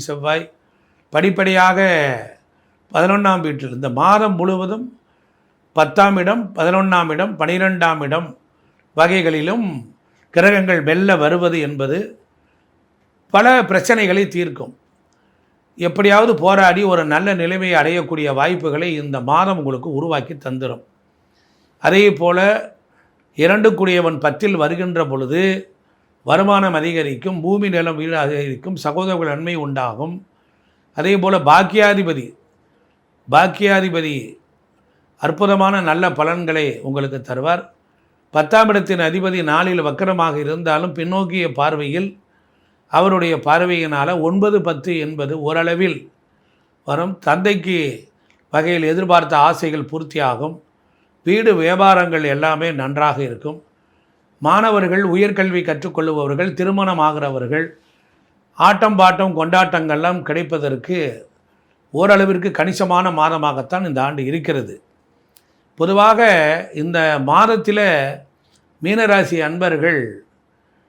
செவ்வாய் படிப்படியாக 11ஆம் வீட்டில் இந்த மாதம் முழுவதும் 10ஆம் இடம், 11ஆம் இடம், 12ஆம் இடம் வகைகளிலும் கிரகங்கள் மெல்ல வருவது என்பது பல பிரச்சனைகளை தீர்க்கும். எப்படியாவது போராடி ஒரு நல்ல நிலைமையை அடையக்கூடிய வாய்ப்புகளை இந்த மாதம் உங்களுக்கு உருவாக்கி தந்துடும். அதே போல் 2 10 வருகின்ற பொழுது வருமானம் அதிகரிக்கும், பூமி நிலம் வீடு அதிகரிக்கும், சகோதரர்கள் நன்மை உண்டாகும். அதே போல் பாக்கியாதிபதி அற்புதமான நல்ல பலன்களை உங்களுக்கு தருவார். 10ஆம் இடத்தின் அதிபதி நாளில் வக்கரமாக இருந்தாலும் பின்னோக்கிய பார்வையில் அவருடைய பார்வையினால் 9, 10 என்பது ஓரளவில் வரும். தந்தைக்கு வகையில் எதிர்பார்த்த ஆசைகள் பூர்த்தியாகும். வீடு வியாபாரங்கள் எல்லாமே நன்றாக இருக்கும். மாணவர்கள், உயர்கல்வி கற்றுக்கொள்ளுபவர்கள், திருமணம் ஆகிறவர்கள், ஆட்டம் பாட்டம் கொண்டாட்டங்கள்லாம் கிடைப்பதற்கு ஓரளவிற்கு கணிசமான மாதமாகத்தான் இந்த ஆண்டு இருக்கிறது. பொதுவாக இந்த மாதத்தில் மீனராசி அன்பர்கள்